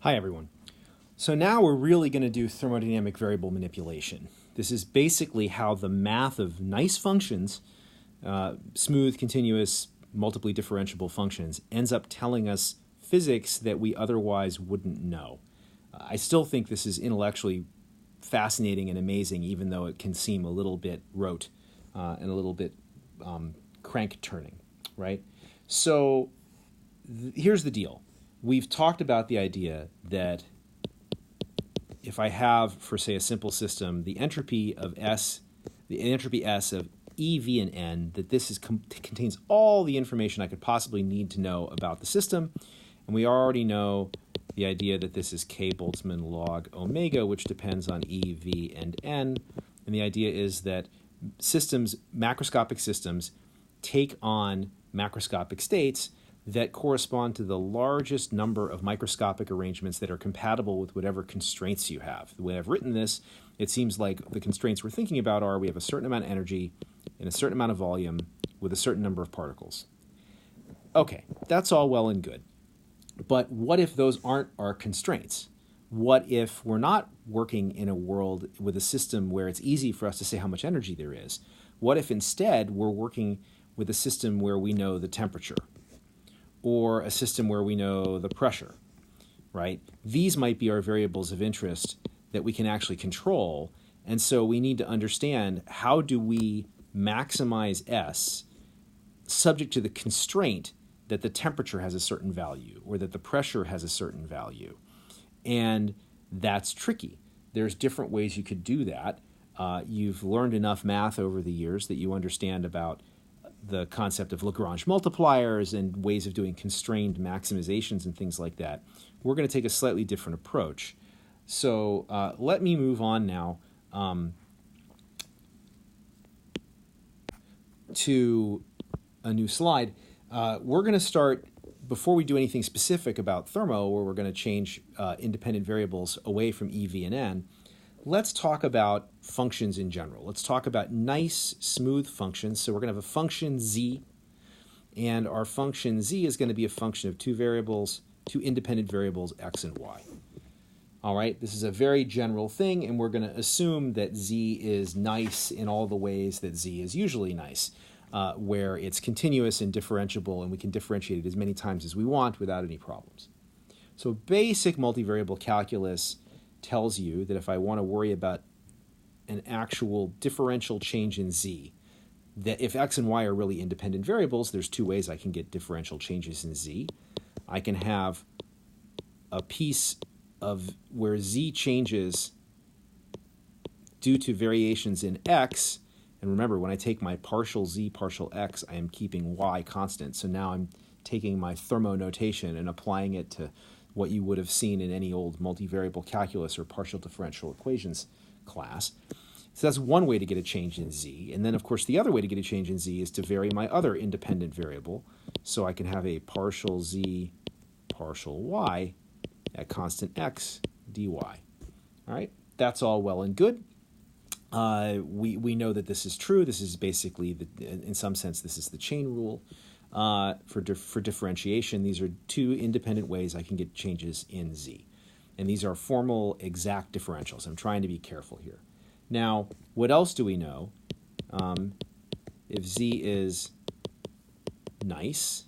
Hi, everyone. So now we're really going to do thermodynamic variable manipulation. This is basically how the math of nice functions, smooth, continuous, multiply differentiable functions, ends up telling us physics that we otherwise wouldn't know. I still think this is intellectually fascinating and amazing, even though it can seem a little bit rote and a little bit crank-turning, right? So here's the deal. We've talked about the idea that if I have, for say, a simple system, the entropy S of E, V, and N, that this contains all the information I could possibly need to know about the system. And we already know the idea that this is K Boltzmann log omega, which depends on E, V, and N. And the idea is that macroscopic systems, take on macroscopic states that correspond to the largest number of microscopic arrangements that are compatible with whatever constraints you have. The way I've written this, it seems like the constraints we're thinking about are we have a certain amount of energy and a certain amount of volume with a certain number of particles. Okay, that's all well and good. But what if those aren't our constraints? What if we're not working in a world with a system where it's easy for us to say how much energy there is? What if instead we're working with a system where we know the temperature, or a system where we know the pressure, right? These might be our variables of interest that we can actually control. And so we need to understand, how do we maximize S subject to the constraint that the temperature has a certain value or that the pressure has a certain value? And that's tricky. There's different ways you could do that. You've learned enough math over the years that you understand about the concept of Lagrange multipliers and ways of doing constrained maximizations and things like that. We're going to take a slightly different approach. So let me move on now to a new slide. We're going to start, before we do anything specific about thermo, where we're going to change independent variables away from E, V, and N, let's talk about functions in general. Let's talk about nice, smooth functions. So we're going to have a function z, and our function z is going to be a function of two independent variables, x and y. All right, this is a very general thing, and we're going to assume that z is nice in all the ways that z is usually nice, where it's continuous and differentiable, and we can differentiate it as many times as we want without any problems. So basic multivariable calculus tells you that if I want to worry about an actual differential change in z, that if x and y are really independent variables, there's two ways I can get differential changes in z. I can have a piece of where z changes due to variations in x, and remember, when I take my partial z, partial x, I am keeping y constant. So now I'm taking my thermo notation and applying it to what you would have seen in any old multivariable calculus or partial differential equations class. So that's one way to get a change in z. And then, of course, the other way to get a change in z is to vary my other independent variable. So I can have a partial z, partial y at constant x dy. All right, that's all well and good. We know that this is true. This is basically, in some sense, this is the chain rule. For differentiation, these are two independent ways I can get changes in z. And these are formal exact differentials. I'm trying to be careful here. Now, what else do we know? If z is nice,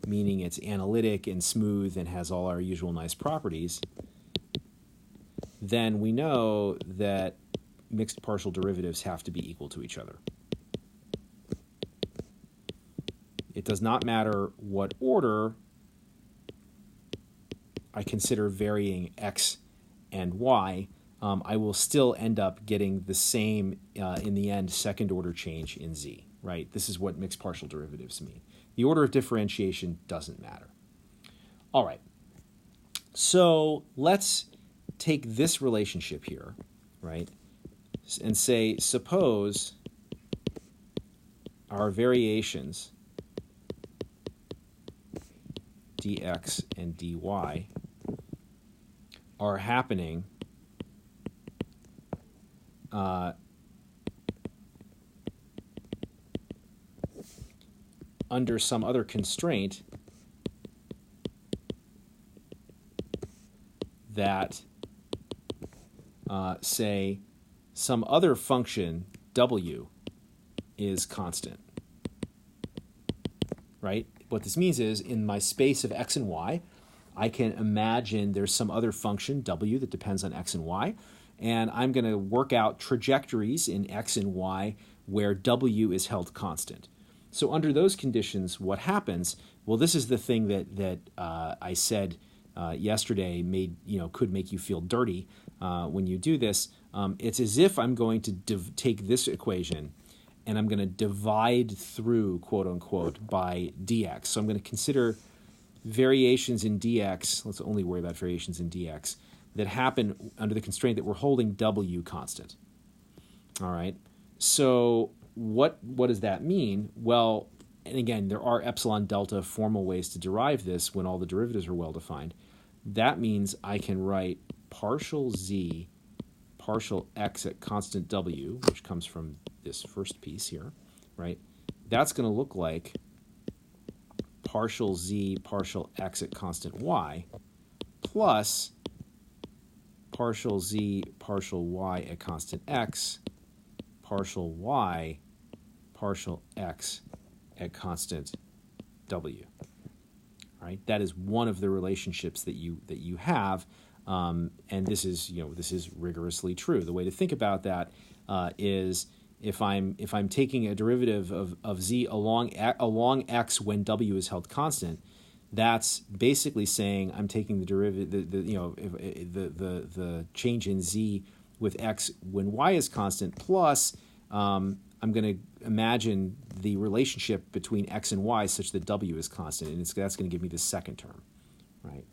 meaning it's analytic and smooth and has all our usual nice properties, then we know that mixed partial derivatives have to be equal to each other. It does not matter what order I consider varying x and y, I will still end up getting the same, in the end, second order change in z, right? This is what mixed partial derivatives mean. The order of differentiation doesn't matter. All right, so let's take this relationship here, right, and say, suppose our variations dx and dy are happening under some other constraint that, say, some other function, w, is constant, right? What this means is, in my space of x and y, I can imagine there's some other function, w, that depends on x and y, and I'm going to work out trajectories in x and y where w is held constant. So under those conditions, what happens? Well, this is the thing that I said yesterday could make you feel dirty when you do this. It's as if I'm going to take this equation and I'm going to divide through, quote unquote, by dx. So I'm going to consider variations in dx. Let's only worry about variations in dx that happen under the constraint that we're holding w constant. All right. So what does that mean? Well, and again, there are epsilon delta formal ways to derive this when all the derivatives are well defined. That means I can write partial z, partial x at constant w, which comes from this first piece here, right? That's going to look like partial z, partial x at constant y, plus partial z, partial y at constant x, partial y, partial x at constant w. Right? That is one of the relationships that you have, and this is rigorously true. The way to think about that is if I'm taking a derivative of z along x when w is held constant, that's basically saying I'm taking the derivative the change in z with x when y is constant plus I'm going to imagine the relationship between x and y such that w is constant, and that's going to give me the second term, right?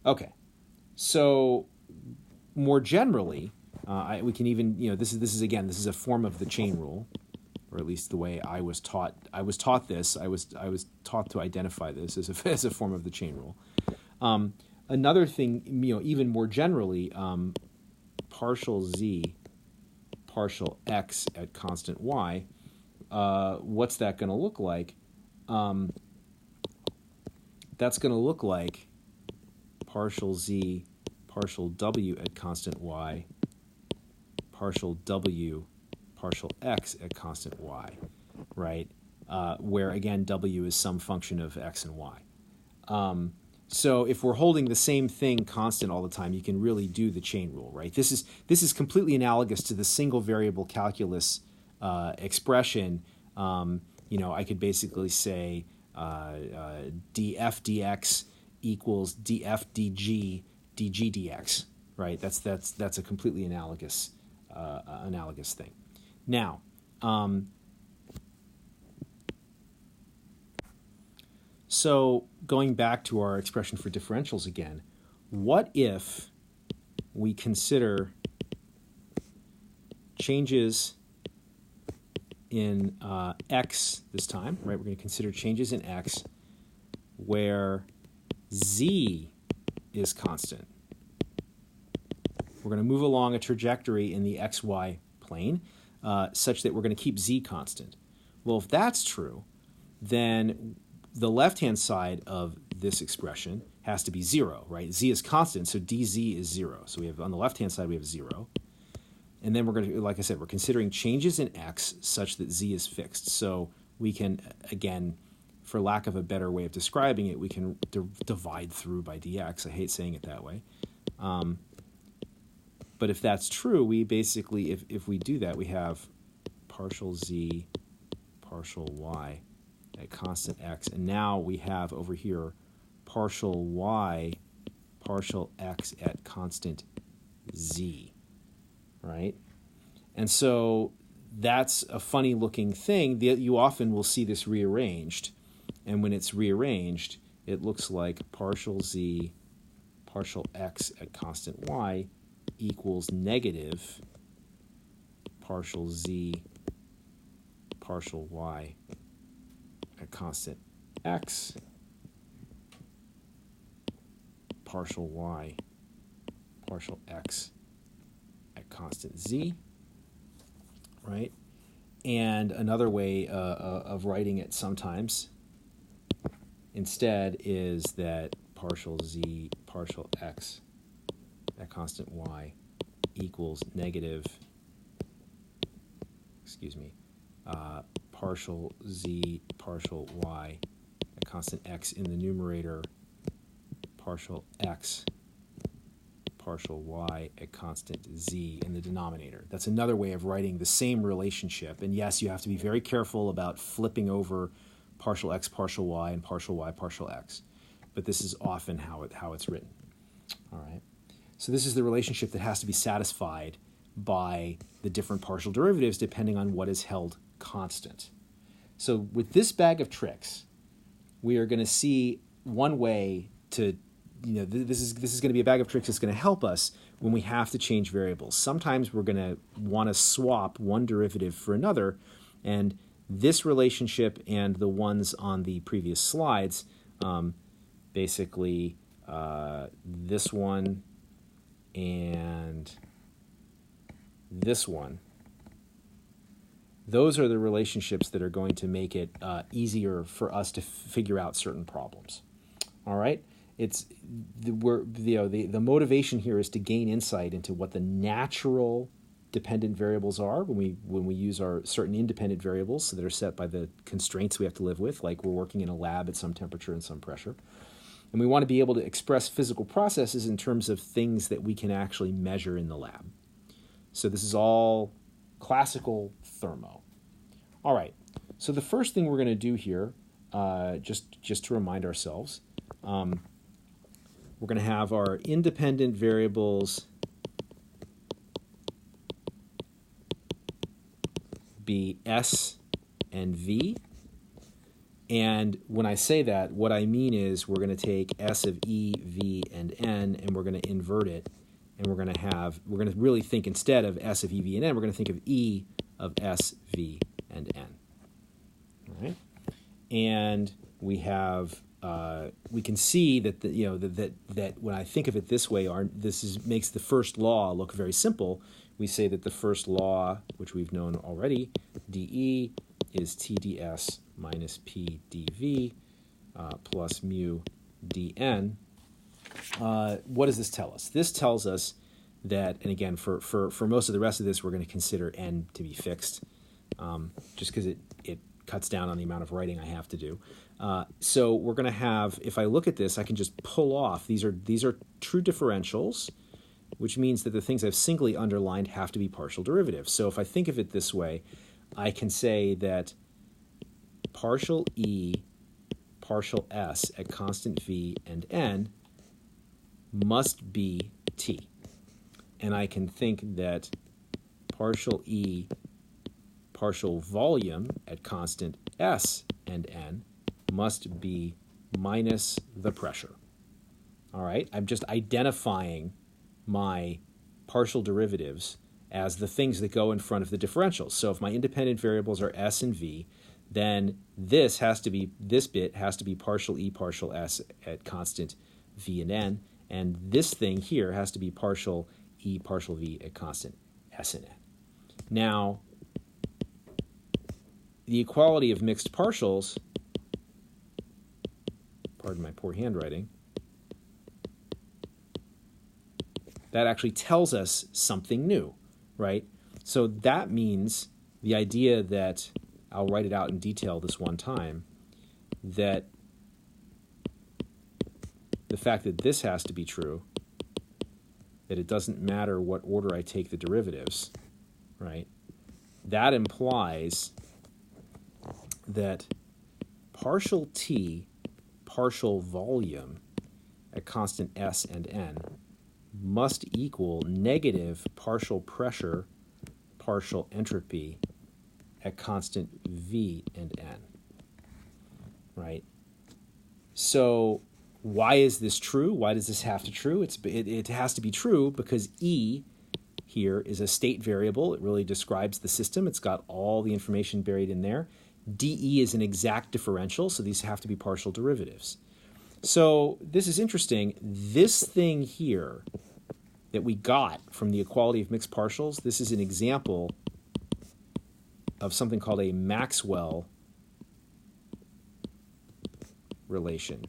Okay, so more generally, we can even this is a form of the chain rule, or at least the way I was taught. I was taught to identify this as a form of the chain rule. Another thing, even more generally, partial z, partial x at constant y, what's that going to look like? That's going to look like partial z, partial w at constant y, partial w, partial x at constant y, right? Where, again, w is some function of x and y. So if we're holding the same thing constant all the time, you can really do the chain rule, right? This is completely analogous to the single variable calculus expression. I could basically say df dx equals df dg dg dx, right? That's a completely analogous thing. Now, so going back to our expression for differentials again, what if we consider changes in x this time, right? We're going to consider changes in x where z is constant. We're going to move along a trajectory in the xy plane such that we're going to keep z constant. Well, if that's true, then the left-hand side of this expression has to be 0, right? Z is constant, so dz is 0. So we have, on the left-hand side, we have 0. And then we're going to, like I said, we're considering changes in x such that z is fixed. So we can, again, for lack of a better way of describing it, we can divide through by dx. I hate saying it that way. But if that's true, we basically, if we do that, we have partial z, partial y at constant x, and now we have over here partial y, partial x at constant z, right? And so that's a funny looking thing. You often will see this rearranged, and when it's rearranged, it looks like partial z, partial x at constant y equals negative partial z, partial y at constant x, partial y, partial x at constant z, right? And another way of writing it sometimes instead is that partial z, partial x at constant y equals negative, partial z partial y at constant x in the numerator, partial x partial y at constant z in the denominator. That's another way of writing the same relationship. And yes, you have to be very careful about flipping over partial x partial y and partial y partial x. But this is often how it's written. All right. So this is the relationship that has to be satisfied by the different partial derivatives depending on what is held constant. So with this bag of tricks, we are going to see one way to, this is going to be a bag of tricks that's going to help us when we have to change variables. Sometimes we're going to want to swap one derivative for another, and this relationship and the ones on the previous slides, basically this one and this one, those are the relationships that are going to make it easier for us to figure out certain problems. All right? It's the motivation here is to gain insight into what the natural dependent variables are when we use our certain independent variables that are set by the constraints we have to live with, like we're working in a lab at some temperature and some pressure. And we want to be able to express physical processes in terms of things that we can actually measure in the lab. So this is all classical thermo. All right, so the first thing we're going to do here, just to remind ourselves, we're going to have our independent variables be S and V. And when I say that, what I mean is we're going to take S of E, V, and N, and we're going to invert it. And we're going to really think, instead of S of E, V, and N, we're going to think of E of S, V, and N. All right? And we have, we can see that, that when I think of it this way, makes the first law look very simple. We say that the first law, which we've known already, dE is TdS minus P dV plus mu dN. What does this tell us? This tells us that, and again, for most of the rest of this, we're going to consider N to be fixed, just because it cuts down on the amount of writing I have to do. So we're going to have, if I look at this, I can just pull off, these are true differentials, which means that the things I've singly underlined have to be partial derivatives. So if I think of it this way, I can say that partial E, partial S at constant V and N must be T. And I can think that partial E, partial volume at constant S and N must be minus the pressure. All right, I'm just identifying my partial derivatives as the things that go in front of the differentials. So if my independent variables are S and V, then this bit has to be partial E, partial S at constant V and N, and this thing here has to be partial E, partial V at constant S and N. Now, the equality of mixed partials, pardon my poor handwriting, that actually tells us something new, right? So that means the idea that, I'll write it out in detail this one time, that the fact that this has to be true, that it doesn't matter what order I take the derivatives, right? That implies that partial T, partial volume at constant S and N must equal negative partial pressure, partial entropy at constant V and N, right? So why is this true? Why does this have to be true? It has to be true because E here is a state variable. It really describes the system. It's got all the information buried in there. dE is an exact differential, so these have to be partial derivatives. So this is interesting. This thing here that we got from the equality of mixed partials, this is an example of something called a Maxwell relation.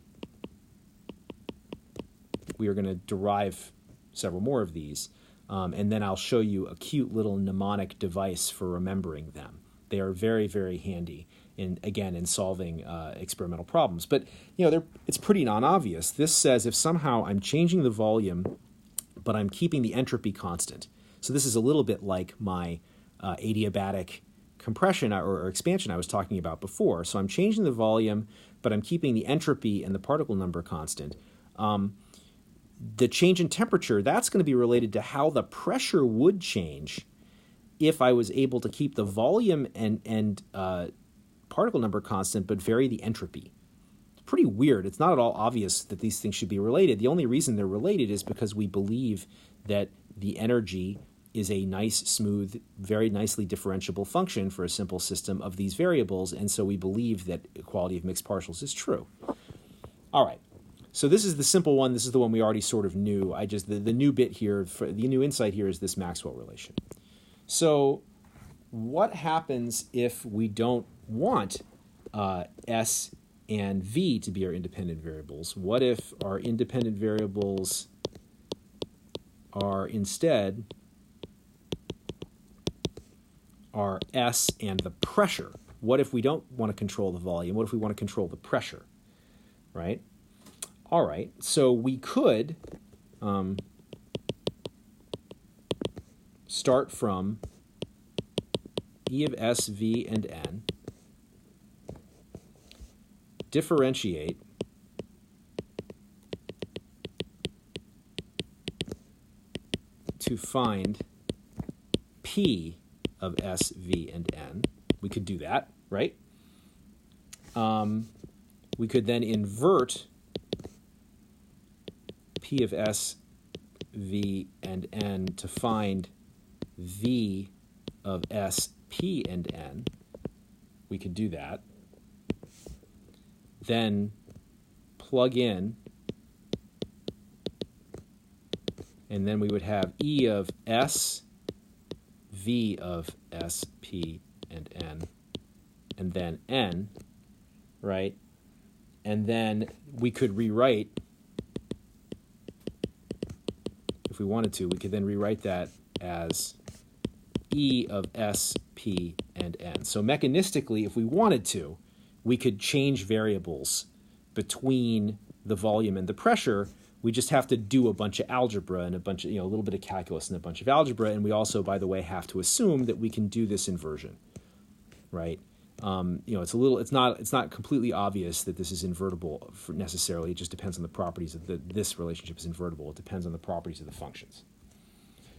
We are going to derive several more of these, and then I'll show you a cute little mnemonic device for remembering them. They are very, very handy in solving experimental problems. But it's pretty non-obvious. This says if somehow I'm changing the volume, but I'm keeping the entropy constant. So this is a little bit like my adiabatic compression or expansion I was talking about before. So I'm changing the volume, but I'm keeping the entropy and the particle number constant. The change in temperature, that's going to be related to how the pressure would change if I was able to keep the volume and particle number constant, but vary the entropy. It's pretty weird. It's not at all obvious that these things should be related. The only reason they're related is because we believe that the energy is a nice, smooth, very nicely differentiable function for a simple system of these variables, and so we believe that equality of mixed partials is true. All right. So this is the simple one. This is the one we already sort of knew. The new bit here, the new insight here is this Maxwell relation. So what happens if we don't want S and V to be our independent variables? What if our independent variables are instead our S and the pressure? What if we don't want to control the volume? What if we want to control the pressure, right? All right, so we could start from E of S, V, and N, differentiate to find P of S, V, and N. We could do that, right? We could then invert P of S, V, and N to find V of S, P, and N. We could do that. Then plug in, and then we would have E of S, V of S, P, and N, and then N, right? And then we could rewrite, if we wanted to, we could then rewrite that as E of S, P, and N. So mechanistically, if we wanted to, we could change variables between the volume and the pressure. We just have to do a bunch of algebra and a little bit of calculus and a bunch of algebra. And we also, by the way, have to assume that we can do this inversion, right? It's not completely obvious that this is invertible necessarily. It just depends on the properties of this relationship is invertible. It depends on the properties of the functions.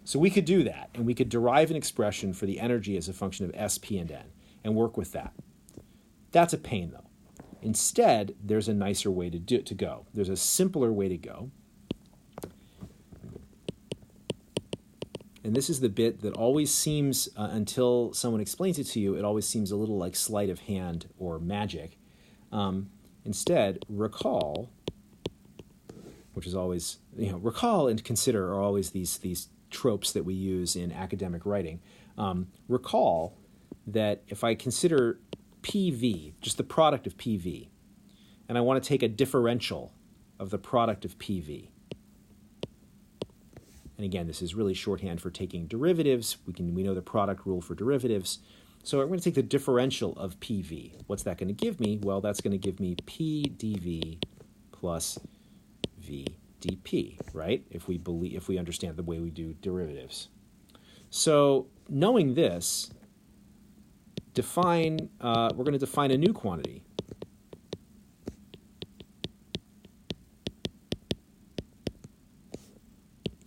So we could do that, and we could derive an expression for the energy as a function of S, P, and N, and work with that. That's a pain, though. Instead, there's a nicer way to go. There's a simpler way to go. And this is the bit that always seems, until someone explains it to you, it always seems a little like sleight of hand or magic. Instead, recall, which is always, recall and consider are always these tropes that we use in academic writing. Recall that if I consider PV, just the product of PV, and I want to take a differential of the product of PV. And again, this is really shorthand for taking derivatives. We know the product rule for derivatives. So I'm going to take the differential of PV. What's that going to give me? Well, that's going to give me P dV plus V dP, right? If we understand the way we do derivatives. So knowing this, we're going to define a new quantity.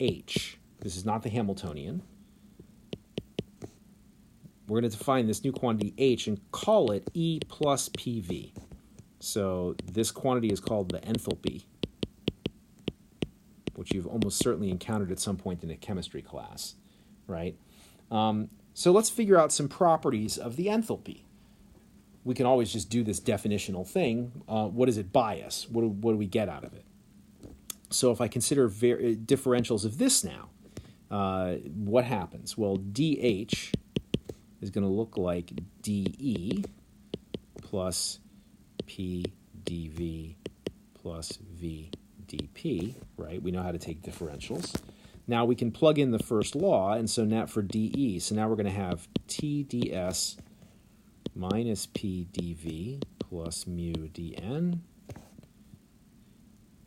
H. This is not the Hamiltonian. We're going to define this new quantity H and call it E plus PV. So this quantity is called the enthalpy, which you've almost certainly encountered at some point in a chemistry class, right? So let's figure out some properties of the enthalpy. We can always just do this definitional thing. What does it buy us? What do we get out of it? So if I consider differentials of this now, what happens? Well, dH is going to look like dE plus P dV plus V dP, right? We know how to take differentials. Now we can plug in the first law, and so now for dE, so now we're going to have T ds minus P dV plus mu dN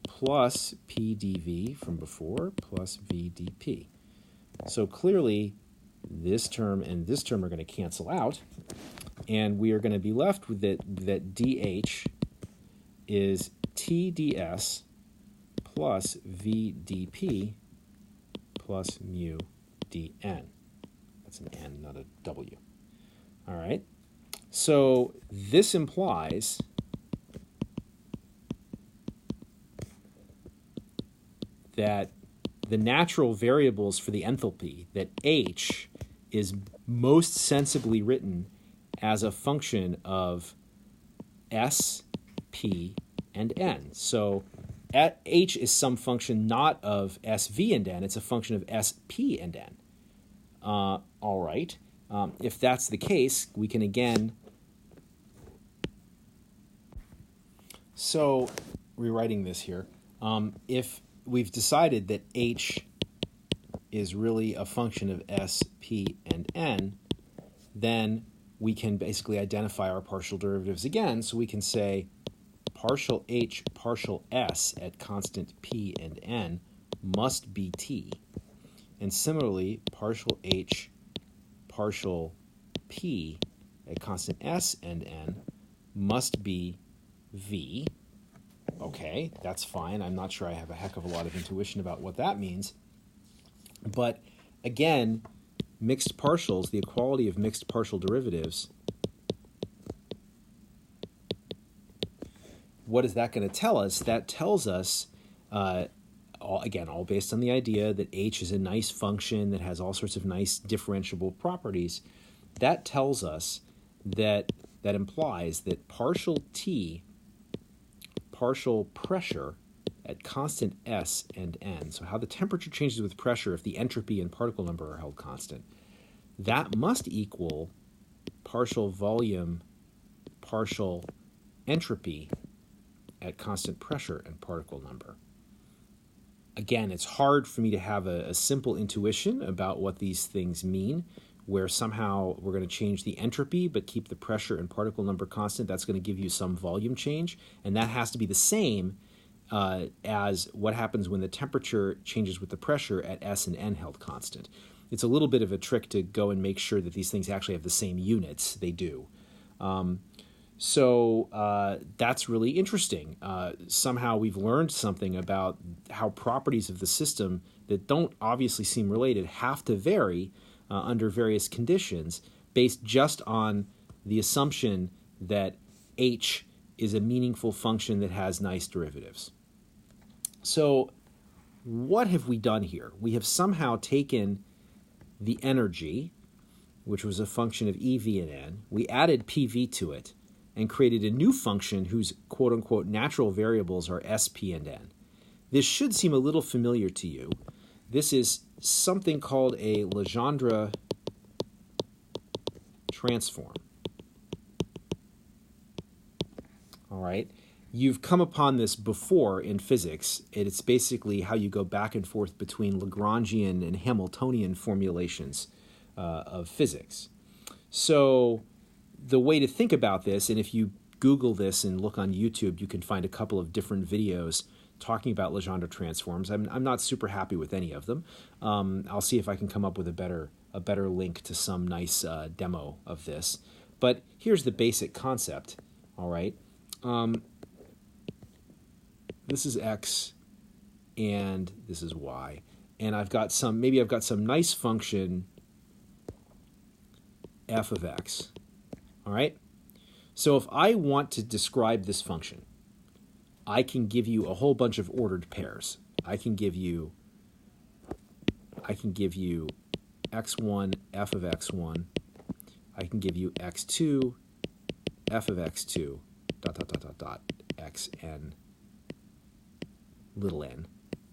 plus P dV from before plus V dP. So clearly this term and this term are going to cancel out, and we are going to be left with that dH is T ds plus V dP plus mu dN. That's an N, not a W. All right. So this implies that the natural variables for the enthalpy, that H is most sensibly written as a function of S, P, and N. So H is some function not of SV and N, it's a function of SP and N. All right. If that's the case, we can again... So, rewriting this here, if we've decided that H is really a function of S, P, and N, then we can basically identify our partial derivatives again. So we can say partial H, partial S at constant P and N must be T. And similarly, partial H, partial P at constant S and N must be V. Okay, that's fine. I'm not sure I have a heck of a lot of intuition about what that means. But again, mixed partials, the equality of mixed partial derivatives, what is that going to tell us? That tells us, all based on the idea that H is a nice function that has all sorts of nice differentiable properties. That tells us that implies that partial T, partial pressure at constant S and N, so how the temperature changes with pressure if the entropy and particle number are held constant, that must equal partial volume, partial entropy at constant pressure and particle number. Again, it's hard for me to have a simple intuition about what these things mean, where somehow we're going to change the entropy but keep the pressure and particle number constant. That's going to give you some volume change, and that has to be the same as what happens when the temperature changes with the pressure at S and N held constant. It's a little bit of a trick to go and make sure that these things actually have the same units. They do. So that's really interesting. Somehow we've learned something about how properties of the system that don't obviously seem related have to vary under various conditions based just on the assumption that H is a meaningful function that has nice derivatives. So what have we done here? We have somehow taken the energy, which was a function of EV and N, we added PV to it, and created a new function whose quote-unquote natural variables are S, P, and N. This should seem a little familiar to you. This is something called a Legendre transform. All right. You've come upon this before in physics. It's basically how you go back and forth between Lagrangian and Hamiltonian formulations of physics. So the way to think about this, and if you Google this and look on YouTube, you can find a couple of different videos talking about Legendre transforms. I'm not super happy with any of them. I'll see if I can come up with a better link to some nice demo of this. But here's the basic concept. All right. This is X and this is Y. And I've got some nice function f of x. All right? So if I want to describe this function, I can give you a whole bunch of ordered pairs. I can give you x1 f of x1. I can give you x2 f of x2 ... xn little n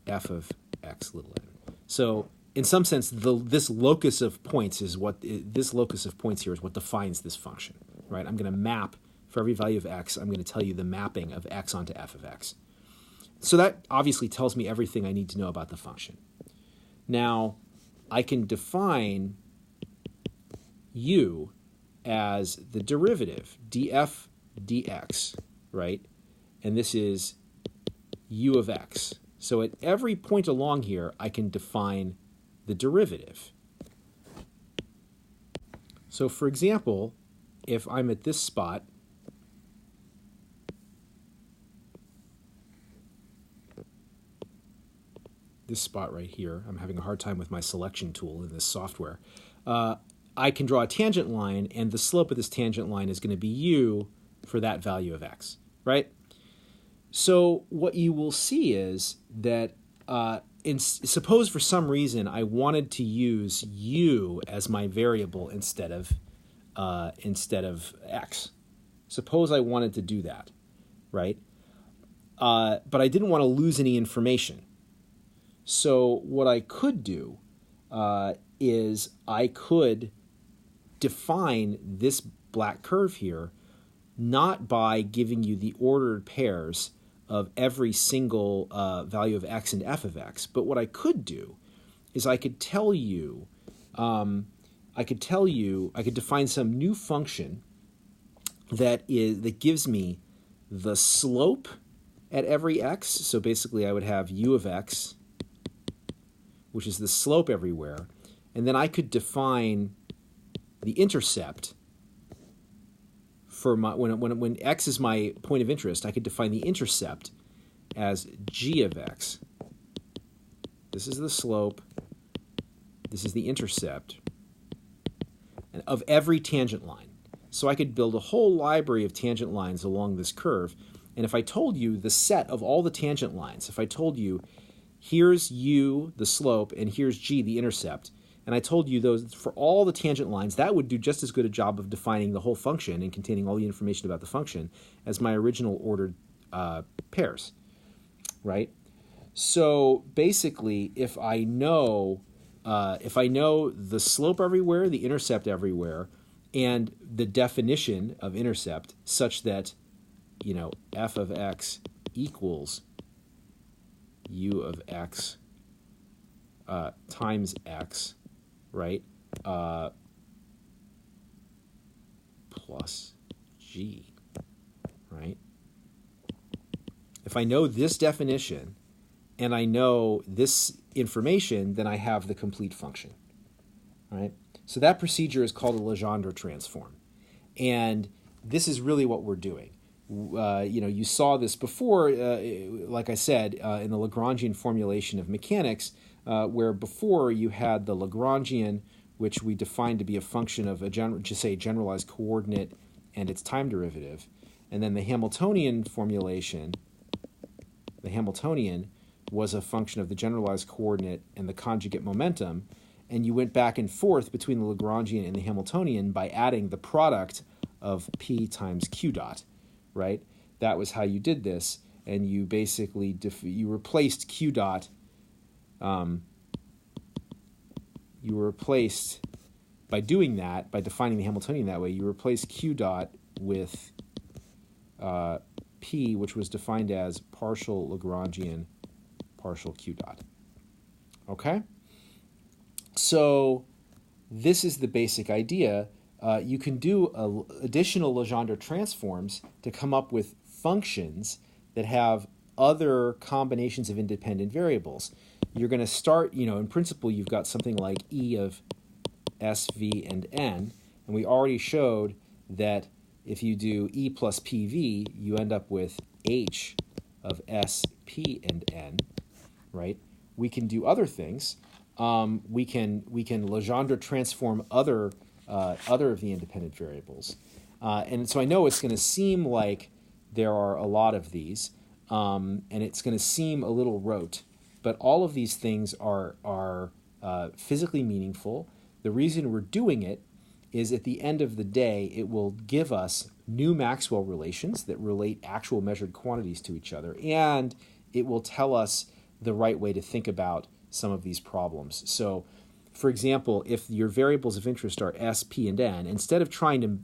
f of x little n. So in some sense, this locus of points is what defines this function, right? I'm going to map for every value of x. I'm going to tell you the mapping of x onto f of x. So that obviously tells me everything I need to know about the function. Now, I can define u as the derivative, df dx, right? And this is u of x. So at every point along here, I can define the derivative. So for example, if I'm at this spot, right here, I'm having a hard time with my selection tool in this software, I can draw a tangent line, and the slope of this tangent line is going to be u for that value of x, right? So what you will see is that suppose for some reason I wanted to use u as my variable instead of x. Suppose I wanted to do that, right? But I didn't want to lose any information. So what I could do is I could define this black curve here not by giving you the ordered pairs of every single value of x and f of x, but what I could do is I could tell you, I could define some new function that gives me the slope at every x. So basically I would have u of x, which is the slope everywhere, and then I could define the intercept for my when x is my point of interest. I could define the intercept as g of x. This is the slope. This is the intercept of every tangent line. So I could build a whole library of tangent lines along this curve. And if I told you the set of all the tangent lines, if I told you here's u, the slope, and here's g, the intercept, and I told you those for all the tangent lines, that would do just as good a job of defining the whole function and containing all the information about the function as my original ordered pairs, right? So basically, if I know the slope everywhere, the intercept everywhere, and the definition of intercept such that, f of x equals u of x times x, right, plus g, right? If I know this definition and I know this information, then I have the complete function, right? So that procedure is called a Legendre transform. And this is really what we're doing. You saw this before, like I said, in the Lagrangian formulation of mechanics, where before you had the Lagrangian, which we defined to be a function of a generalized coordinate and its time derivative, and then the Hamiltonian formulation, the Hamiltonian was a function of the generalized coordinate and the conjugate momentum, and you went back and forth between the Lagrangian and the Hamiltonian by adding the product of p times q dot, right? That was how you did this, and you basically you replaced q dot. You replaced, by doing that, by defining the Hamiltonian that way, you replaced q dot with p, which was defined as partial Lagrangian partial q dot. Okay? So this is the basic idea. You can do additional Legendre transforms to come up with functions that have other combinations of independent variables. You're going to start, in principle, you've got something like E of S, V, and N, and we already showed that if you do E plus PV, you end up with H of S, P, and N, right? We can do other things. We can Legendre transform other of the independent variables. And so I know it's going to seem like there are a lot of these, and it's going to seem a little rote, but all of these things are physically meaningful. The reason we're doing it is at the end of the day, it will give us new Maxwell relations that relate actual measured quantities to each other, and it will tell us the right way to think about some of these problems. So, for example, if your variables of interest are S, P, and N, instead of trying to,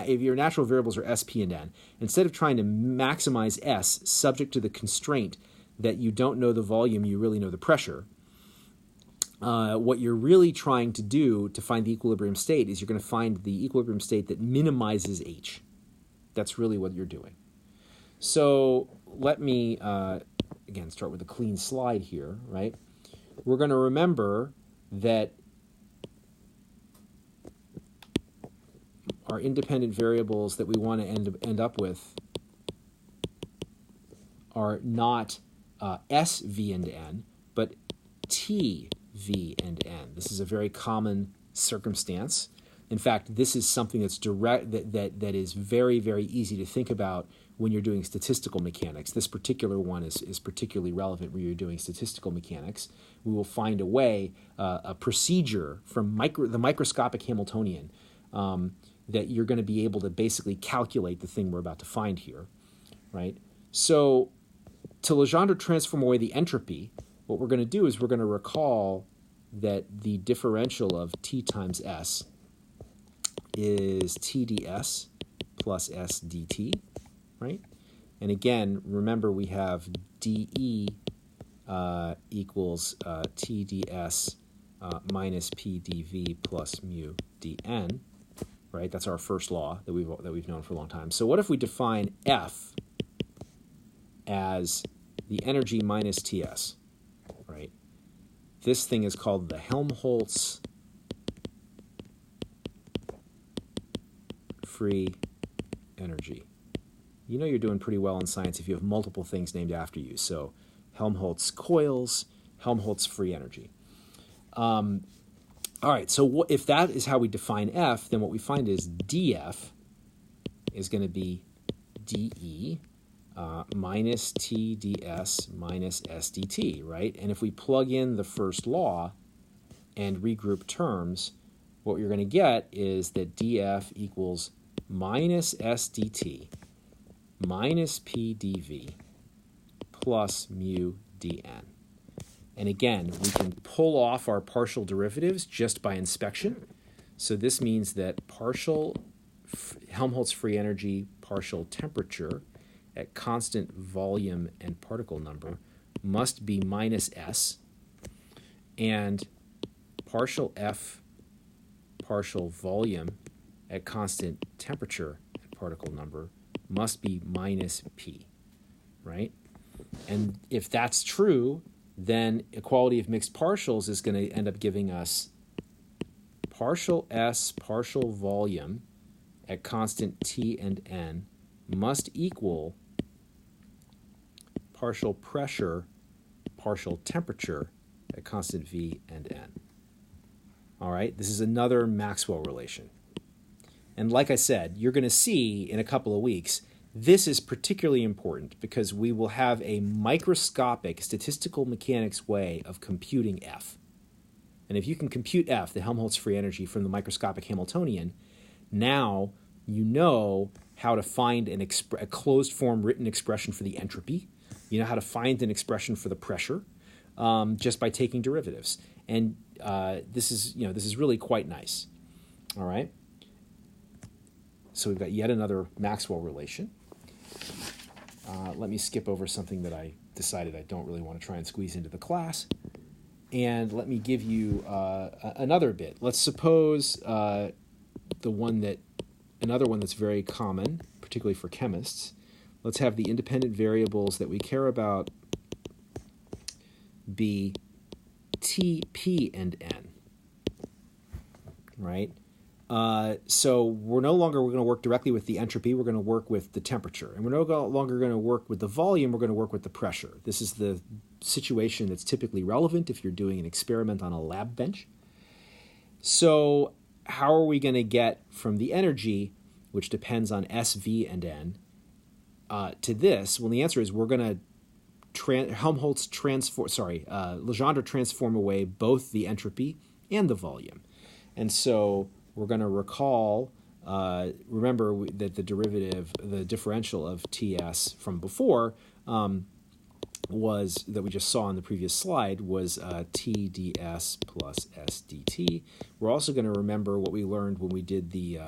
if your natural variables are S, P, and N, instead of trying to maximize S subject to the constraint that you don't know the volume, you really know the pressure, what you're really trying to do to find the equilibrium state is you're going to find the equilibrium state that minimizes H. That's really what you're doing. So let me, again, start with a clean slide here, right? We're going to remember that our independent variables that we want to end up with are not S, V, and N, but T, V, and N. This is a very common circumstance. In fact, this is something that's that is very, very easy to think about when you're doing statistical mechanics. This particular one is particularly relevant when you're doing statistical mechanics. We will find a way, a procedure from the microscopic Hamiltonian that you're going to be able to basically calculate the thing we're about to find here, right? So to Legendre transform away the entropy, what we're going to do is we're going to recall that the differential of T times S is T ds plus S dt, right? And again, remember we have dE equals T ds minus P dV plus mu dN, right? That's our first law that we've known for a long time. So what if we define F as the energy minus Ts, right? This thing is called the Helmholtz free energy. You know you're doing pretty well in science if you have multiple things named after you. So Helmholtz coils, Helmholtz free energy. All right, so if that is how we define F, then what we find is dF is going to be dE minus T ds minus S dt, right? And if we plug in the first law and regroup terms, what you're going to get is that dF equals minus S dt minus P dV plus mu dN. And again, we can pull off our partial derivatives just by inspection. So this means that partial Helmholtz free energy, partial temperature at constant volume and particle number must be minus S, and partial F partial volume at constant temperature and particle number must be minus P, right? And if that's true, then equality of mixed partials is going to end up giving us partial S partial volume at constant T and N must equal partial pressure partial temperature at constant V and N. All right, this is another Maxwell relation. And like I said, you're going to see in a couple of weeks, this is particularly important because we will have a microscopic statistical mechanics way of computing F. And if you can compute F, the Helmholtz free energy, from the microscopic Hamiltonian, now you know how to find a closed form written expression for the entropy. You know how to find an expression for the pressure just by taking derivatives. And this is really quite nice. All right. So we've got yet another Maxwell relation. Let me skip over something that I decided I don't really want to try and squeeze into the class. And let me give you another bit. Let's suppose another one that's very common, particularly for chemists. Let's have the independent variables that we care about be T, P, and N, right? So we're no longer going to work directly with the entropy. We're going to work with the temperature. And we're no longer going to work with the volume. We're going to work with the pressure. This is the situation that's typically relevant if you're doing an experiment on a lab bench. So how are we going to get from the energy, which depends on S, V, and N, to this? Well, the answer is we're going to Legendre transform away both the entropy and the volume. And so we're going to recall, remember that the differential of Ts from before was, that we just saw in the previous slide, was T ds plus S dt. We're also going to remember what we learned when we did the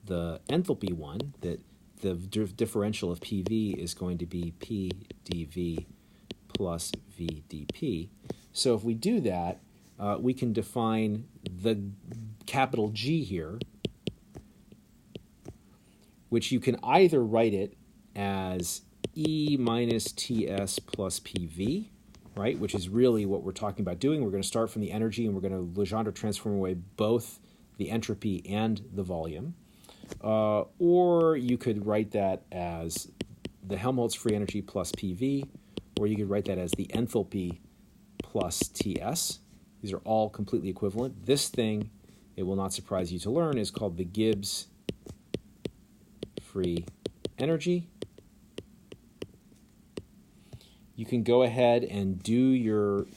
enthalpy one, that the differential of PV is going to be P dV plus V dP. So if we do that, we can define the capital G here, which you can either write it as E minus TS plus PV, right, which is really what we're talking about doing. We're going to start from the energy, and we're going to Legendre transform away both the entropy and the volume. Or you could write that as the Helmholtz free energy plus PV, or you could write that as the enthalpy plus TS. These are all completely equivalent. This thing, it will not surprise you to learn, is called the Gibbs free energy. You can go ahead and do your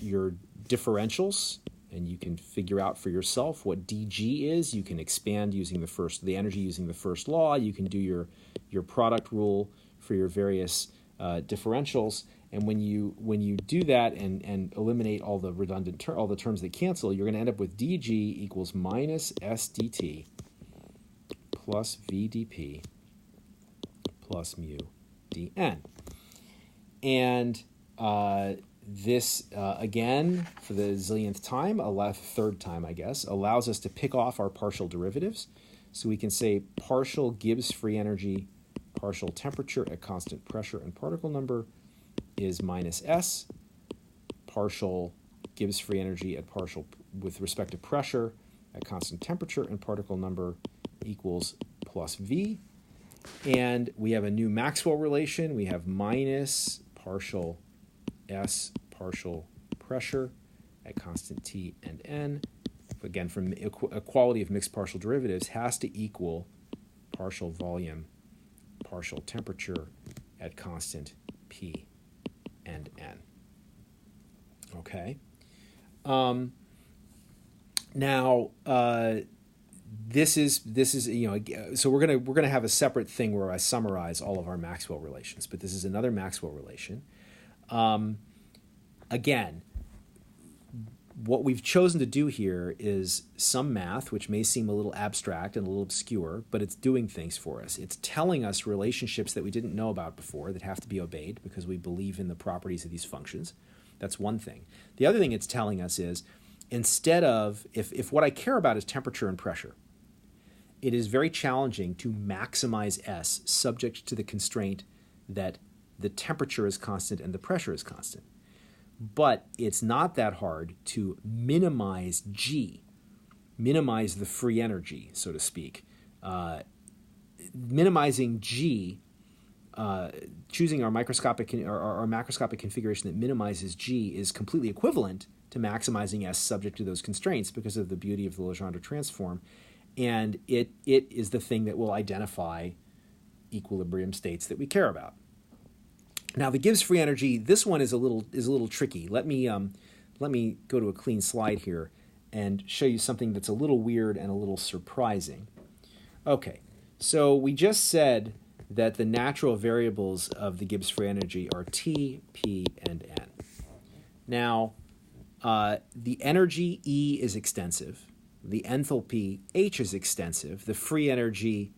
differentials, and you can figure out for yourself what dg is. You can expand using the energy using the first law. You can do your product rule for your various differentials. And when you do that and eliminate all the redundant all the terms that cancel, you're going to end up with dg equals minus s dt plus v dp plus mu dn. And this, again, for the zillionth time, third time, I guess, allows us to pick off our partial derivatives. So we can say partial Gibbs free energy, partial temperature at constant pressure and particle number is minus S. Partial Gibbs free energy at partial with respect to pressure at constant temperature and particle number equals plus V. And we have a new Maxwell relation. We have minus partial S partial pressure at constant T and N. Again, from equality of mixed partial derivatives has to equal partial volume, partial temperature at constant P and N. Okay. Now, this is so we're gonna have a separate thing where I summarize all of our Maxwell relations, but this is another Maxwell relation. Again, what we've chosen to do here is some math, which may seem a little abstract and a little obscure, but it's doing things for us. It's telling us relationships that we didn't know about before that have to be obeyed because we believe in the properties of these functions. That's one thing. The other thing it's telling us is, instead of, if what I care about is temperature and pressure, it is very challenging to maximize S subject to the constraint that the temperature is constant and the pressure is constant. But it's not that hard to minimize G, minimize the free energy, so to speak. Minimizing G, choosing our macroscopic configuration that minimizes G is completely equivalent to maximizing S subject to those constraints because of the beauty of the Legendre transform. And it is the thing that will identify equilibrium states that we care about. Now, the Gibbs free energy, this one is a little tricky. Let me go to a clean slide here and show you something that's a little weird and a little surprising. Okay, so we just said that the natural variables of the Gibbs free energy are T, P, and N. Now, the energy E is extensive. The enthalpy H is extensive. The free energy,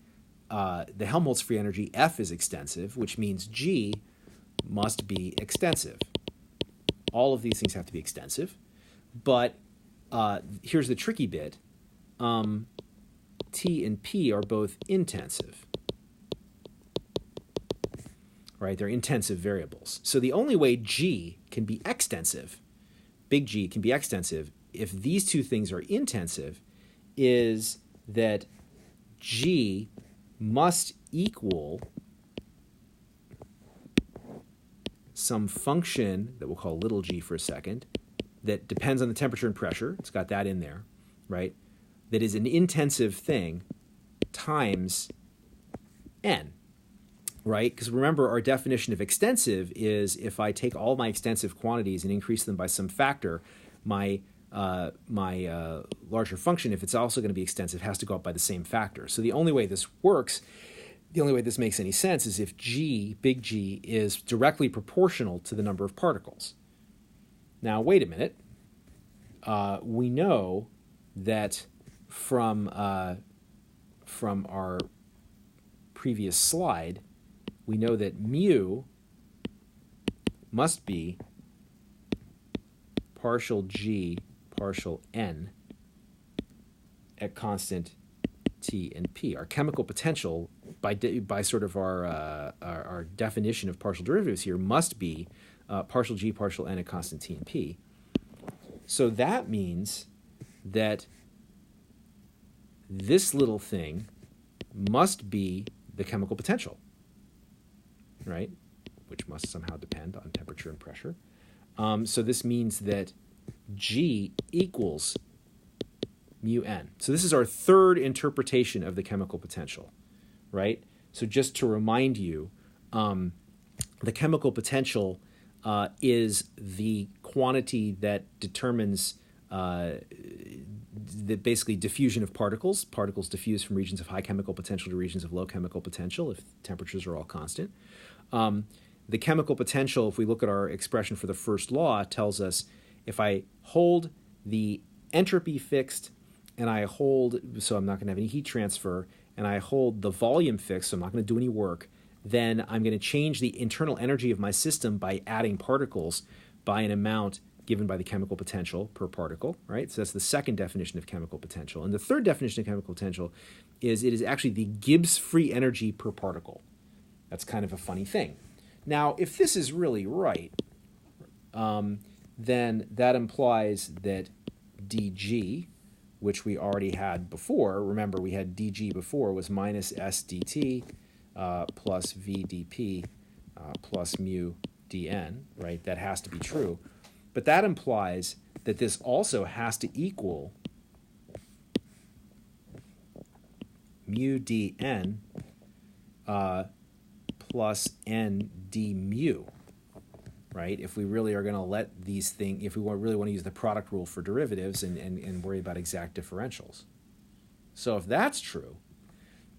the Helmholtz free energy F is extensive, which means G must be extensive. All of these things have to be extensive, but here's the tricky bit. T and P are both intensive, right? They're intensive variables. So the only way G can be extensive, big G can be extensive, if these two things are intensive, is that G must equal some function that we'll call little g for a second, that depends on the temperature and pressure. It's got that in there, right? That is an intensive thing times n, right? Because remember, our definition of extensive is if I take all my extensive quantities and increase them by some factor, my larger function, if it's also going to be extensive, has to go up by the same factor. So the only way this works, the only way this makes any sense, is if G, big G, is directly proportional to the number of particles. Now, wait a minute. We know that from our previous slide, we know that mu must be partial G partial n at constant T and P. Our chemical potential, by sort of our definition of partial derivatives here, must be partial G partial n at constant T and P. So that means that this little thing must be the chemical potential, right? Which must somehow depend on temperature and pressure. So this means that G equals mu n. So this is our third interpretation of the chemical potential, right? So just to remind you, the chemical potential is the quantity that determines the basically diffusion of particles. Particles diffuse from regions of high chemical potential to regions of low chemical potential if temperatures are all constant. The chemical potential, if we look at our expression for the first law, tells us if I hold the entropy fixed and I hold, so I'm not going to have any heat transfer, and I hold the volume fixed, so I'm not going to do any work, then I'm going to change the internal energy of my system by adding particles by an amount given by the chemical potential per particle, right? So that's the second definition of chemical potential. And the third definition of chemical potential is it is actually the Gibbs free energy per particle. That's kind of a funny thing. Now, if this is really right, then that implies that dG, which we already had before, remember we had dG before, was minus S dt plus V dP plus mu dN, right? That has to be true. But that implies that this also has to equal mu dN plus n d mu, right? If we really are going to let these things, if we really want to use the product rule for derivatives and worry about exact differentials. So if that's true,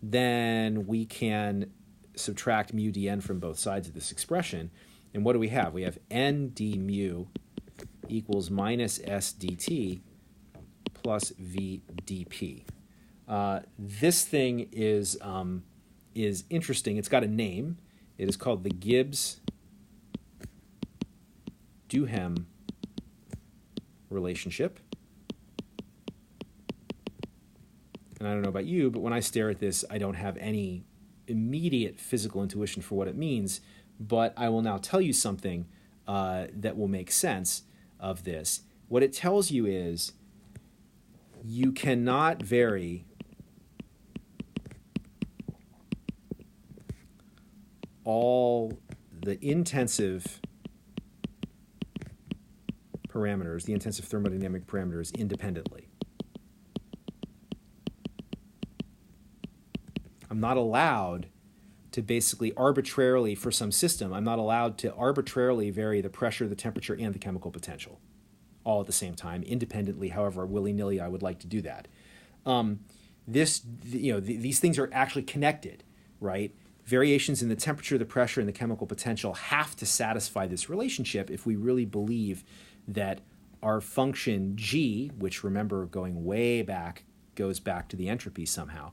then we can subtract mu dn from both sides of this expression. And what do we have? We have n d mu equals minus s dt plus v dp. This thing is interesting. It's got a name. It is called the Gibbs-Duhem relationship. And I don't know about you, but when I stare at this, I don't have any immediate physical intuition for what it means, but I will now tell you something that will make sense of this. What it tells you is you cannot vary all the intensive parameters, the intensive thermodynamic parameters, independently. I'm not allowed to basically arbitrarily, for some system, I'm not allowed to arbitrarily vary the pressure, the temperature, and the chemical potential all at the same time, independently, however willy-nilly I would like to do that. These things are actually connected, right? Variations in the temperature, the pressure, and the chemical potential have to satisfy this relationship if we really believe that our function G, which remember going way back, goes back to the entropy somehow.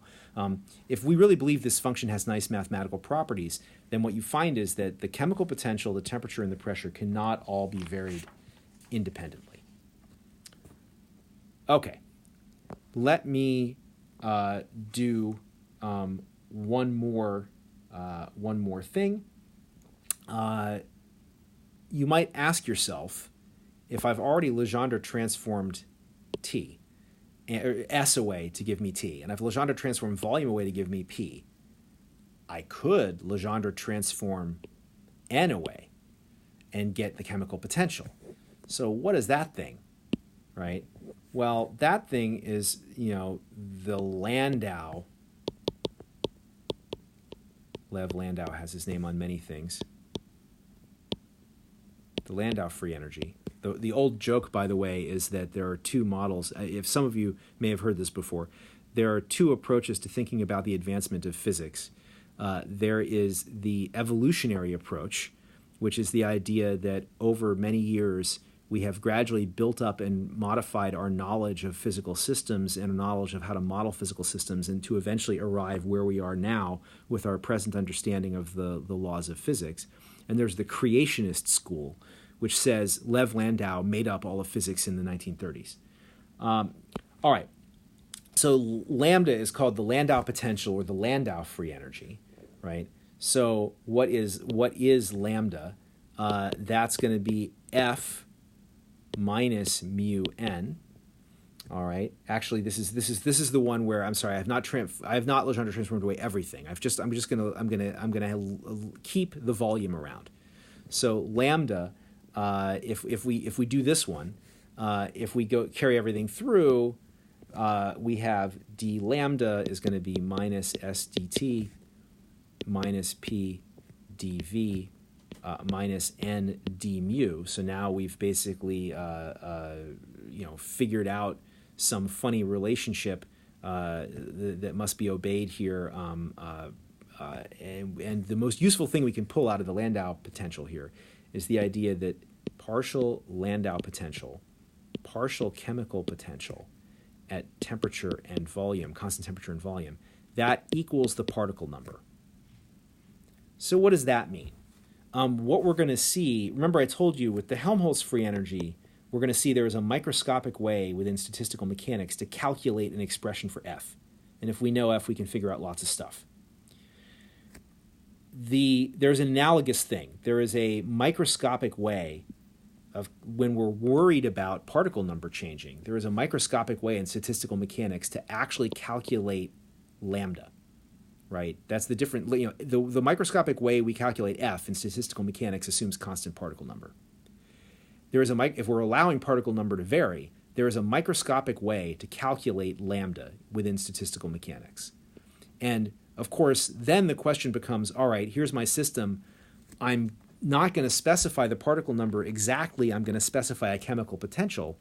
If we really believe this function has nice mathematical properties, then what you find is that the chemical potential, the temperature, and the pressure cannot all be varied independently. Okay, let me do one more thing. You might ask yourself, if I've already Legendre transformed T, or S away to give me T, and I've Legendre transformed volume away to give me P, I could Legendre transform N away and get the chemical potential. So what is that thing, right? Well, that thing is, the Landau. Lev Landau has his name on many things. The Landau free energy. The old joke, by the way, is that there are two models. If some of you may have heard this before, there are two approaches to thinking about the advancement of physics. There is the evolutionary approach, which is the idea that over many years we have gradually built up and modified our knowledge of physical systems and knowledge of how to model physical systems, and to eventually arrive where we are now with our present understanding of the laws of physics. And there's the creationist school, which says Lev Landau made up all of physics in the 1930s. All right. So lambda is called the Landau potential or the Landau free energy, right? So what is lambda? That's going to be F minus mu n. All right. Actually, this is the one where I'm sorry. I have not Legendre transformed away everything. I'm gonna keep the volume around. So lambda, if we do this one, if we go carry everything through, we have d lambda is going to be minus s dt minus p dv minus n d mu. So now we've basically figured out some funny relationship that must be obeyed here. And the most useful thing we can pull out of the Landau potential here is the idea that partial Landau potential, partial chemical potential at temperature and volume, constant temperature and volume, that equals the particle number. So what does that mean? What we're going to see, remember I told you with the Helmholtz free energy, we're going to see there is a microscopic way within statistical mechanics to calculate an expression for F. And if we know F, we can figure out lots of stuff. There's an analogous thing. There is a microscopic way of when we're worried about particle number changing, there is a microscopic way in statistical mechanics to actually calculate lambda, right? That's the different, the microscopic way we calculate F in statistical mechanics assumes constant particle number. There is if we're allowing particle number to vary, there is a microscopic way to calculate lambda within statistical mechanics. And of course, then the question becomes, all right, here's my system. I'm not going to specify the particle number exactly. I'm going to specify a chemical potential.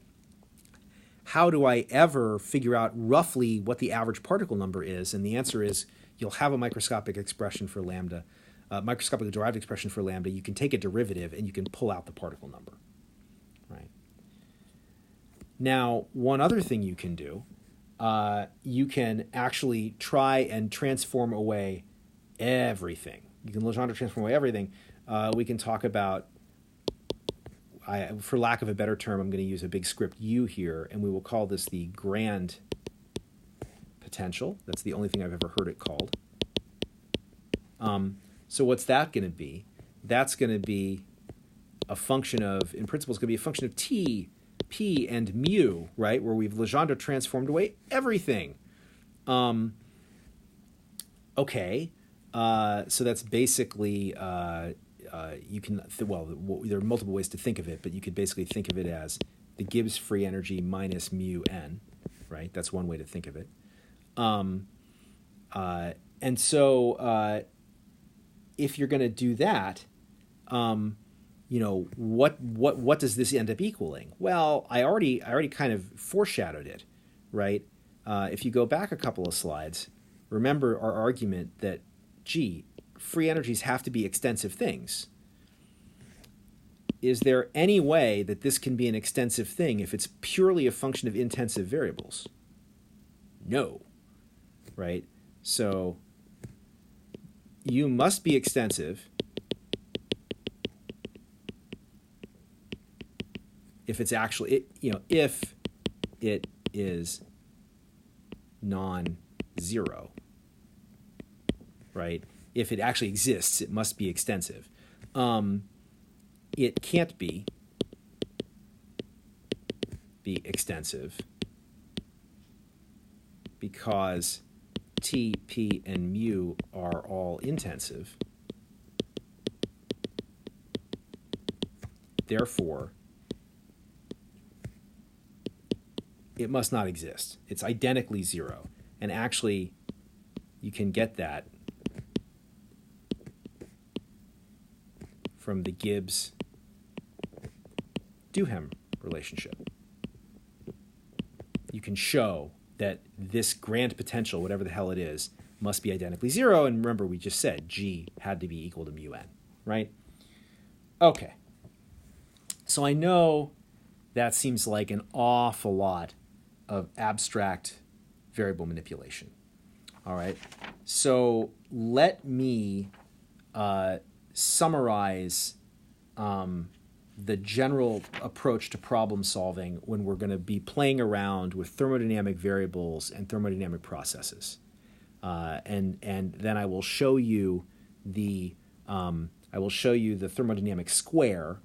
How do I ever figure out roughly what the average particle number is? And the answer is you'll have a microscopic expression for lambda, microscopically derived expression for lambda. You can take a derivative and you can pull out the particle number. Right. Now, one other thing you can do, you can actually try and transform away everything. You can Legendre transform away everything. We can talk about, for lack of a better term, I'm going to use a big script U here, and we will call this the grand potential. That's the only thing I've ever heard it called. So what's that going to be? That's going to be a function of, in principle, it's going to be a function of t, p, and mu, right, where we've Legendre transformed away everything. Okay, so that's basically, you can, there are multiple ways to think of it, but you could basically think of it as the Gibbs free energy minus mu n, right? That's one way to think of it. And so if you're going to do that, what does this end up equaling? Well, I already kind of foreshadowed it, right? If you go back a couple of slides, remember our argument that, gee, free energies have to be extensive things. Is there any way that this can be an extensive thing if it's purely a function of intensive variables? No, right? So you must be extensive if it's actually, if it is non-zero, right? If it actually exists, it must be extensive. It can't be extensive because T, P, and mu are all intensive. Therefore, it must not exist. It's identically zero. And actually, you can get that from the Gibbs-Duhem relationship. You can show that this grand potential, whatever the hell it is, must be identically zero. And remember, we just said G had to be equal to mu n, right? Okay. So I know that seems like an awful lot of abstract variable manipulation. All right. So let me summarize the general approach to problem solving when we're going to be playing around with thermodynamic variables and thermodynamic processes. And then I will show you the thermodynamic square,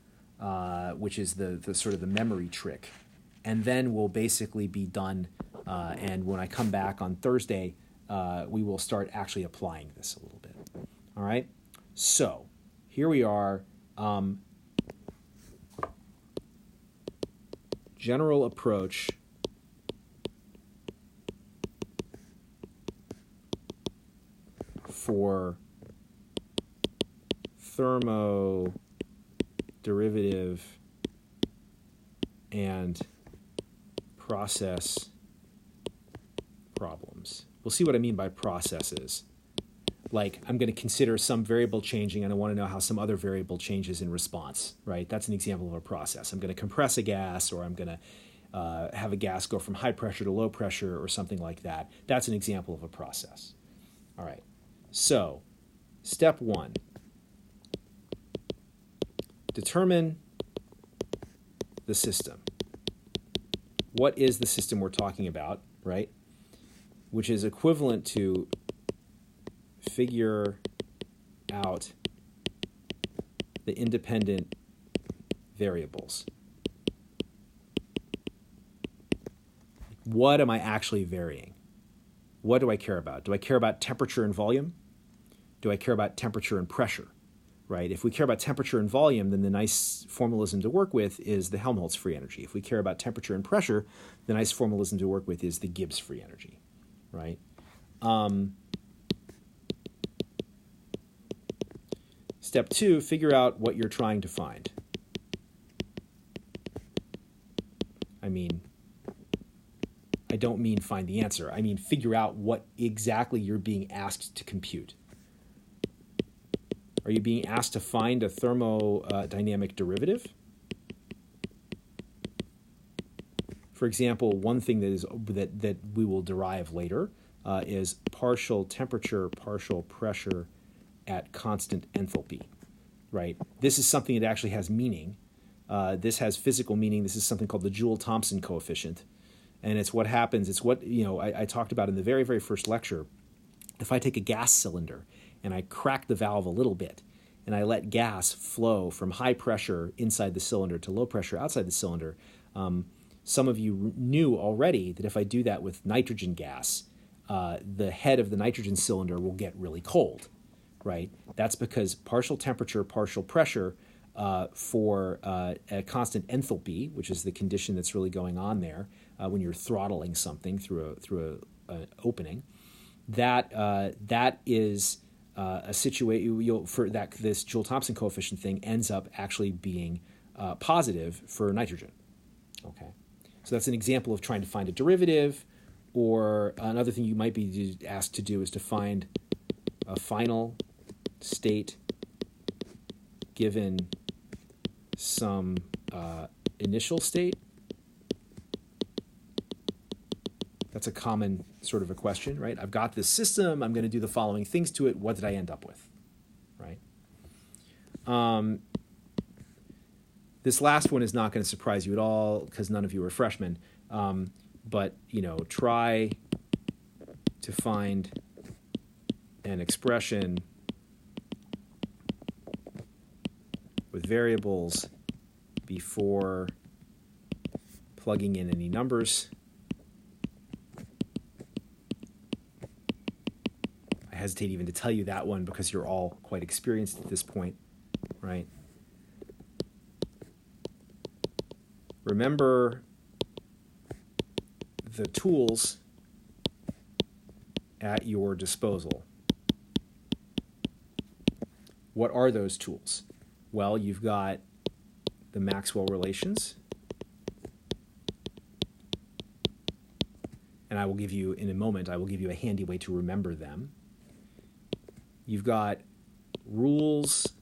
which is the sort of the memory trick, and then we'll basically be done. And when I come back on Thursday, we will start actually applying this a little bit. All right. So here we are. General approach for thermoderivative and process problems. We'll see what I mean by processes. Like, I'm going to consider some variable changing and I want to know how some other variable changes in response, right? That's an example of a process. I'm going to compress a gas, or I'm going to have a gas go from high pressure to low pressure or something like that. That's an example of a process. All right. So, step 1. Determine the system. What is the system we're talking about, right? Which is equivalent to figure out the independent variables. What am I actually varying? What do I care about? Do I care about temperature and volume? Do I care about temperature and pressure? Right? If we care about temperature and volume, then the nice formalism to work with is the Helmholtz free energy. If we care about temperature and pressure, the nice formalism to work with is the Gibbs free energy. Right? Step 2, figure out what you're trying to find. I don't mean find the answer. I mean figure out what exactly you're being asked to compute. Are you being asked to find a thermodynamic derivative? For example, one thing that we will derive later is partial temperature, partial pressure at constant enthalpy, right? This is something that actually has meaning. This has physical meaning. This is something called the Joule-Thomson coefficient. And it's what happens. It's what, I talked about in the very, very first lecture. If I take a gas cylinder and I crack the valve a little bit and I let gas flow from high pressure inside the cylinder to low pressure outside the cylinder, some of you knew already that if I do that with nitrogen gas, the head of the nitrogen cylinder will get really cold. Right? That's because partial temperature, partial pressure for a constant enthalpy, which is the condition that's really going on there when you're throttling something through an opening. That is a situation for that. This Joule-Thomson coefficient thing ends up actually being positive for nitrogen. Okay, so that's an example of trying to find a derivative, or another thing you might be asked to do is to find a final state given some initial state. That's a common sort of a question, right? I've got this system. I'm going to do the following things to it. What did I end up with, right? This last one is not going to surprise you at all because none of you are freshmen. But, try to find an expression with variables before plugging in any numbers. I hesitate even to tell you that one because you're all quite experienced at this point, right? Remember the tools at your disposal. What are those tools? Well, you've got the Maxwell relations, and I will give you, in a moment, I will give you a handy way to remember them. You've got rules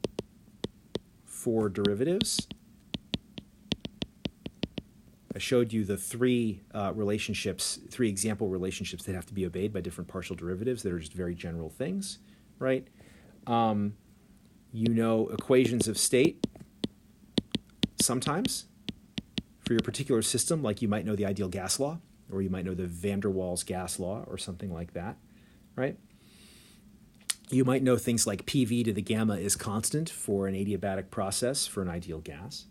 for derivatives. I showed you the three example relationships that have to be obeyed by different partial derivatives that are just very general things, right? Equations of state, sometimes for your particular system, like you might know the ideal gas law, or you might know the van der Waals gas law or something like that, right? You might know things like PV to the gamma is constant for an adiabatic process for an ideal gas.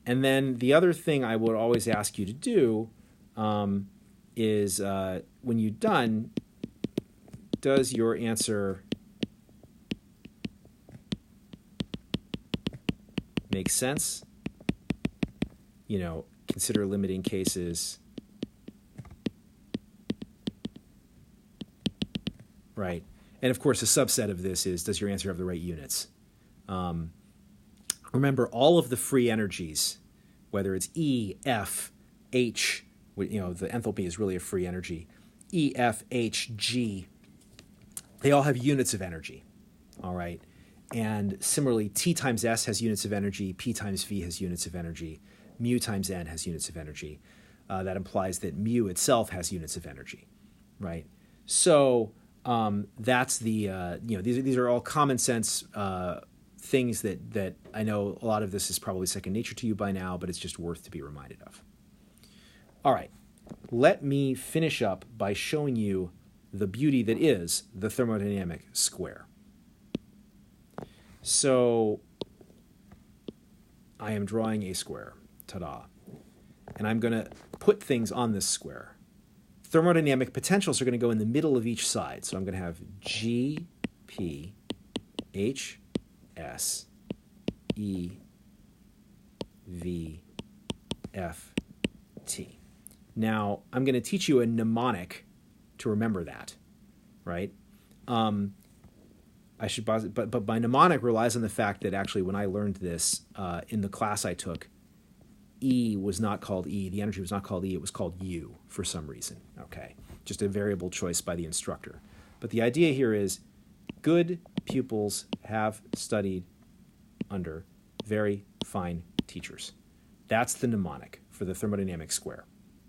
And then the other thing I would always ask you to do is when you're done, does your answer make sense? You know, consider limiting cases. Right. And of course, a subset of this is, does your answer have the right units? Remember, all of the free energies, whether it's E, F, H, you know, the enthalpy is really a free energy, E, F, H, G, they all have units of energy, all right? And similarly, T times S has units of energy, P times V has units of energy, mu times N has units of energy. That implies that mu itself has units of energy, right? So that's the, you know, these are all common sense things that I know a lot of this is probably second nature to you by now, but it's just worth to be reminded of. All right, let me finish up by showing you the beauty that is the thermodynamic square. So I am drawing a square, ta-da, and I'm going to put things on this square. Thermodynamic potentials are going to go in the middle of each side. So I'm going to have G, P, H, S, E, V, F, T. Now, I'm going to teach you a mnemonic to remember that, right? I should, but my mnemonic relies on the fact that actually when I learned this in the class I took, E was not called E, the energy was not called E, it was called U for some reason, okay? Just a variable choice by the instructor. But the idea here is good pupils have studied under very fine teachers. That's the mnemonic for the thermodynamic square,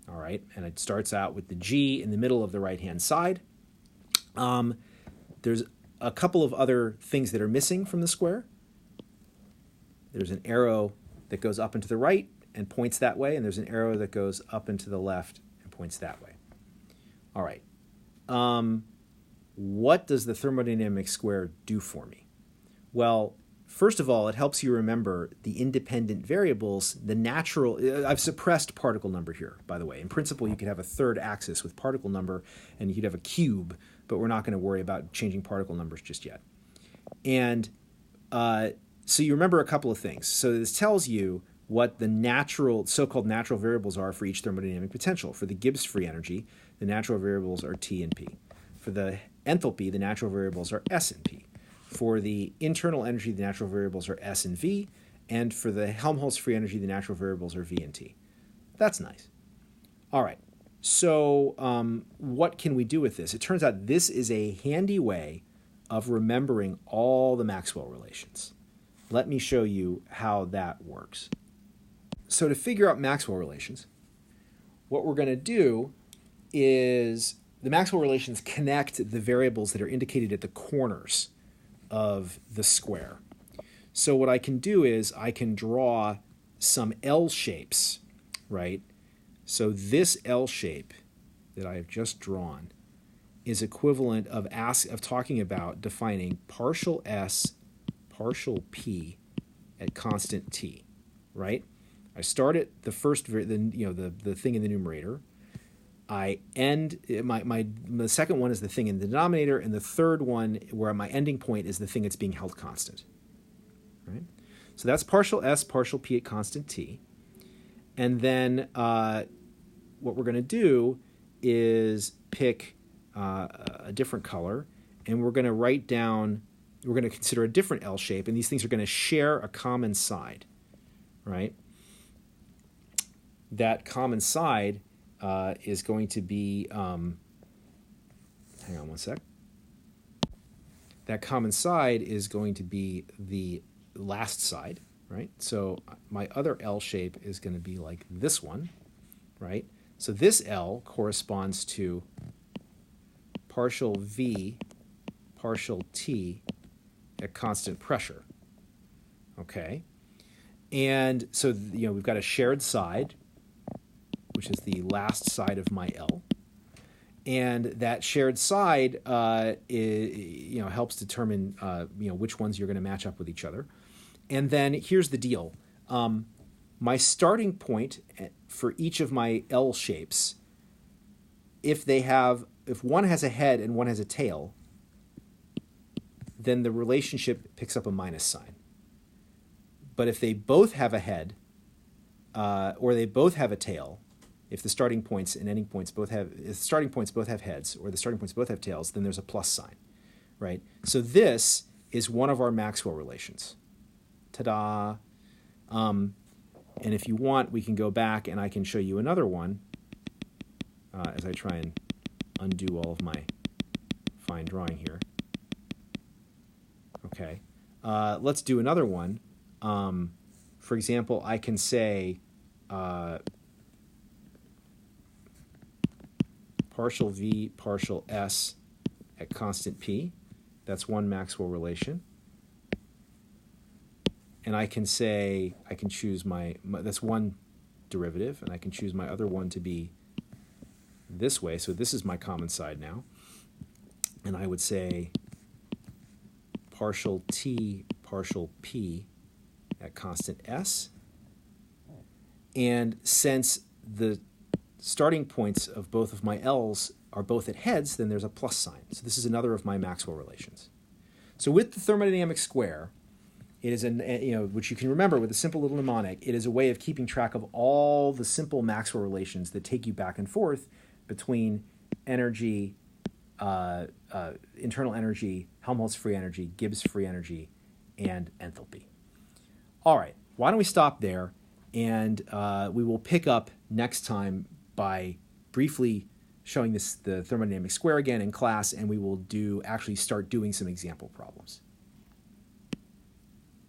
all right? And it starts out with the G in the middle of the right-hand side. There's a couple of other things that are missing from the square. There's an arrow that goes up and to the right and points that way, and there's an arrow that goes up and to the left and points that way. All right. What does the thermodynamic square do for me? Well, first of all, it helps you remember the independent variables, the natural... I've suppressed particle number here, by the way. In principle, you could have a third axis with particle number, and you could have a cube, but we're not going to worry about changing particle numbers just yet. And so you remember a couple of things. So this tells you what the natural, so-called natural variables are for each thermodynamic potential. For the Gibbs free energy, the natural variables are T and P. For the enthalpy, the natural variables are S and P. For the internal energy, the natural variables are S and V. And for the Helmholtz free energy, the natural variables are V and T. That's nice. All right. So what can we do with this? It turns out this is a handy way of remembering all the Maxwell relations. Let me show you how that works. So to figure out Maxwell relations, what we're going to do is the Maxwell relations connect the variables that are indicated at the corners of the square. So what I can do is I can draw some L shapes, right? So this L shape that I have just drawn is equivalent of talking about defining partial S, partial P at constant T, right? I start at the first, the thing in the numerator. I end, the second one is the thing in the denominator, and the third one, where my ending point, is the thing that's being held constant, right? So that's partial S, partial P at constant T. And then what we're going to do is pick a different color, and we're going to write down, we're going to consider a different L shape, and these things are going to share a common side, right? That common side is going to be, hang on one sec. That common side is going to be the last side, right? So my other L shape is going to be like this one, right? So this L corresponds to partial V, partial T at constant pressure, okay? And so, we've got a shared side, which is the last side of my L. And that shared side helps determine which ones you're going to match up with each other. And then here's the deal. My starting point for each of my L shapes, if one has a head and one has a tail, then the relationship picks up a minus sign. But if they both have a head or they both have a tail, if the starting points and ending points both have heads or the starting points both have tails, then there's a plus sign, right? So this is one of our Maxwell relations. Ta-da! And if you want, we can go back and I can show you another one as I try and undo all of my fine drawing here. Okay, let's do another one. For example, I can say partial V, partial S at constant P. That's one Maxwell relation. And I can say, I can choose that's one derivative, and I can choose my other one to be this way. So this is my common side now. And I would say partial T, partial P at constant S. And since the starting points of both of my L's are both at heads, then there's a plus sign. So this is another of my Maxwell relations. So with the thermodynamic square, it is which you can remember with a simple little mnemonic, it is a way of keeping track of all the simple Maxwell relations that take you back and forth between energy, internal energy, Helmholtz free energy, Gibbs free energy, and enthalpy. All right, why don't we stop there, and we will pick up next time by briefly showing the thermodynamic square again in class, and we will actually start doing some example problems.